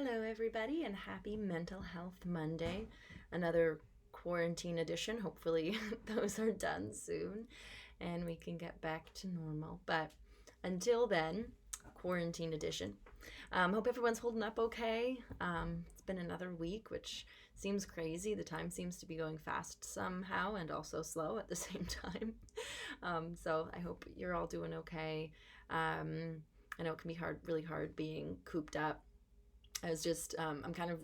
Hello, everybody, and happy Mental Health Monday. Another quarantine edition. Hopefully, those are done soon and we can get back to normal. But until then, quarantine edition. Hope everyone's holding up okay. It's been another week, which seems crazy. The time seems to be going fast somehow and also slow at the same time. So I hope you're all doing okay. I know it can be really hard being cooped up. I'm kind of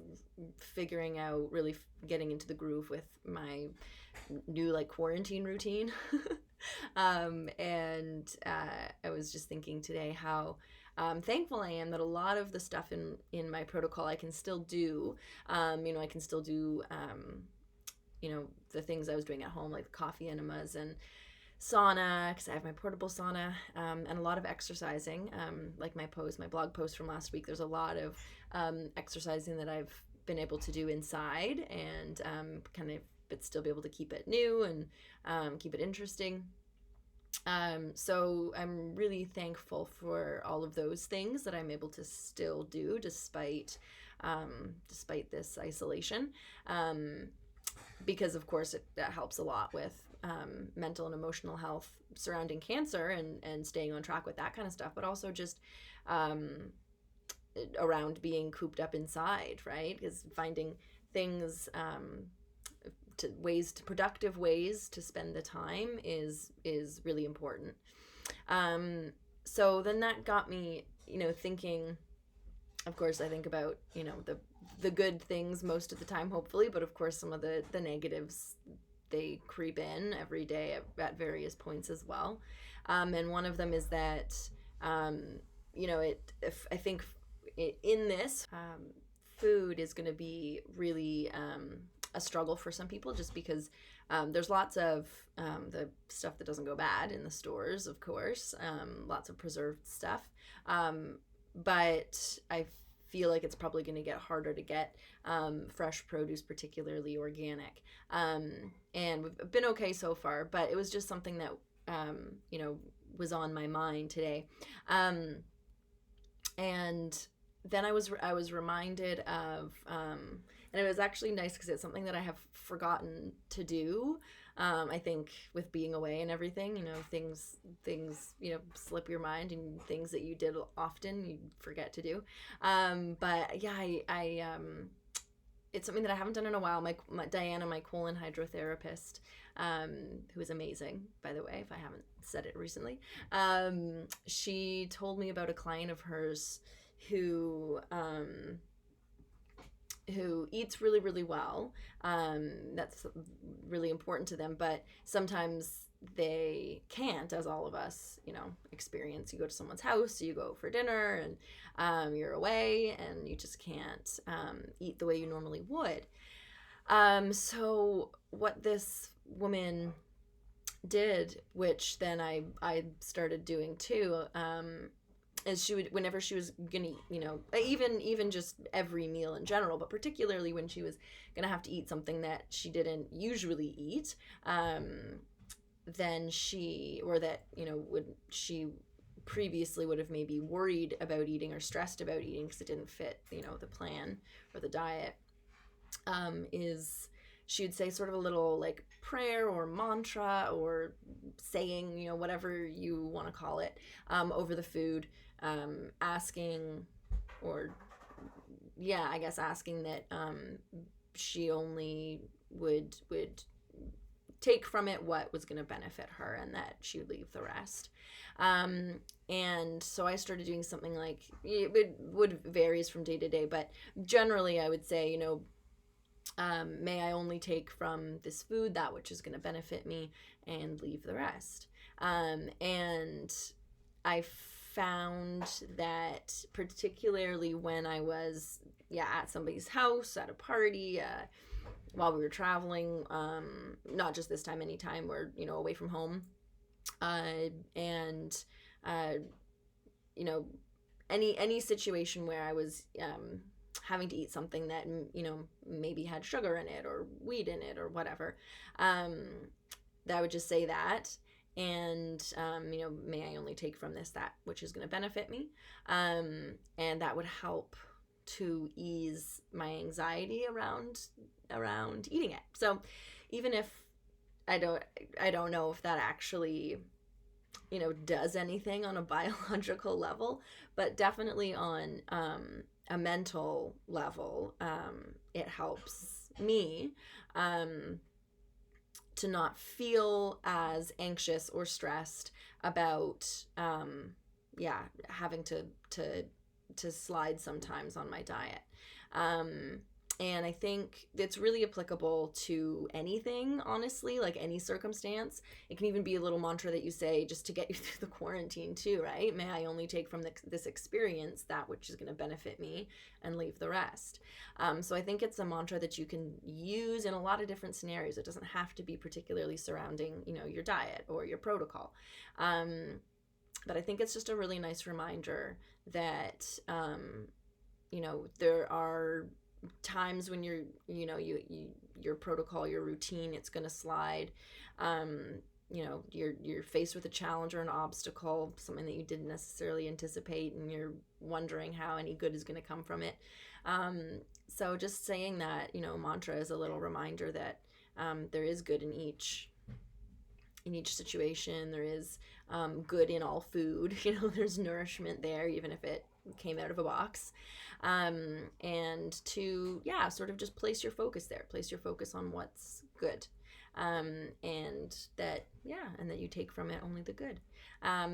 figuring out, really getting into the groove with my new quarantine routine. And I was just thinking today how thankful I am that a lot of the stuff in my protocol I can still do. I can still do, the things I was doing at home, like coffee enemas and sauna, because I have my portable sauna, and a lot of exercising. Like my blog post from last week, there's a lot of exercising that I've been able to do inside, and but still be able to keep it new and keep it interesting. So I'm really thankful for all of those things that I'm able to still do despite this isolation. Because of course that helps a lot with mental and emotional health surrounding cancer and staying on track with that kind of stuff, but also just around being cooped up inside, right? Because finding things, productive ways to spend the time is really important. So then that got me, thinking. Of course, I think about, the good things most of the time, hopefully, but of course some of the negatives, they creep in every day at various points as well. And one of them is that, I think in this, food is going to be really a struggle for some people, just because there's lots of the stuff that doesn't go bad in the stores, of course, lots of preserved stuff. But I feel like it's probably going to get harder to get fresh produce, particularly organic. And we've been okay so far, but it was just something that, was on my mind today. And then I was reminded of, and it was actually nice because it's something that I have forgotten to do. I think with being away and everything, things, slip your mind, and things that you did often, you forget to do. But yeah, I it's something that I haven't done in a while. My Diana, my colon hydrotherapist, who is amazing, by the way, if I haven't said it recently, she told me about a client of hers who eats really, really well. That's really important to them, but sometimes they can't, as all of us, experience. You go to someone's house, you go for dinner, and you're away, and you just can't eat the way you normally would. So what this woman did, which then I started doing too, is she would, whenever she was gonna, even just every meal in general, but particularly when she was gonna have to eat something that she didn't usually eat, then she previously would have maybe worried about eating or stressed about eating because it didn't fit, the plan or the diet, is she would say sort of a little prayer or mantra or saying, whatever you want to call it, over the food, asking that she only would take from it what was going to benefit her, and that she would leave the rest. And so I started doing something like, it would varies from day to day, but generally I would say, may I only take from this food that which is going to benefit me, and leave the rest. And I found that particularly when I was at somebody's house, at a party, while we were traveling, not just this time, anytime we're away from home, and any situation where I was having to eat something that maybe had sugar in it or wheat in it or whatever, that I would just say that, and may I only take from this that which is going to benefit me, and that would help to ease my anxiety around eating it. So even if I don't know if that actually, does anything on a biological level, but definitely on a mental level, it helps me to not feel as anxious or stressed about having to slide sometimes on my diet. And I think it's really applicable to anything, honestly, like any circumstance. It can even be a little mantra that you say just to get you through the quarantine too, right? May I only take from this experience that which is going to benefit me and leave the rest. So I think it's a mantra that you can use in a lot of different scenarios. It doesn't have to be particularly surrounding, your diet or your protocol. But I think it's just a really nice reminder that, there are times when your protocol, your routine, it's going to slide. You're faced with a challenge or an obstacle, something that you didn't necessarily anticipate, and you're wondering how any good is going to come from it. So just saying that, mantra is a little reminder that there is good in each situation. There is good in all food. There's nourishment there, even if it came out of a box. And to sort of just place your focus there, place your focus on what's good, and that you take from it only the good.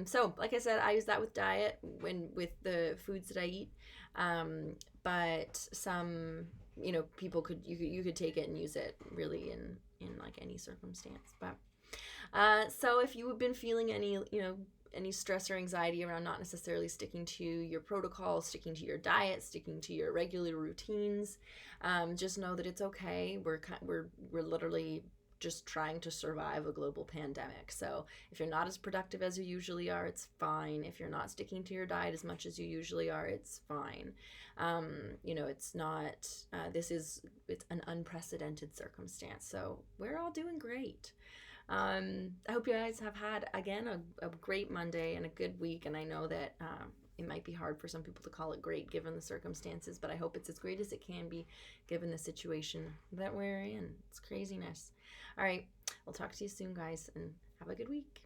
So like I said, I use that with diet, with the foods that I eat, but some people you could take it and use it really in like any circumstance. But so if you have been feeling any stress or anxiety around not necessarily sticking to your protocol, sticking to your diet, sticking to your regular routines, just know that it's okay. We're literally just trying to survive a global pandemic. So if you're not as productive as you usually are, it's fine. If you're not sticking to your diet as much as you usually are, it's fine. It's not, it's an unprecedented circumstance. So we're all doing great. I hope you guys have had, again, a great Monday and a good week. And I know that it might be hard for some people to call it great given the circumstances, but I hope it's as great as it can be given the situation that we're in. It's craziness. All right. I'll talk to you soon, guys, and have a good week.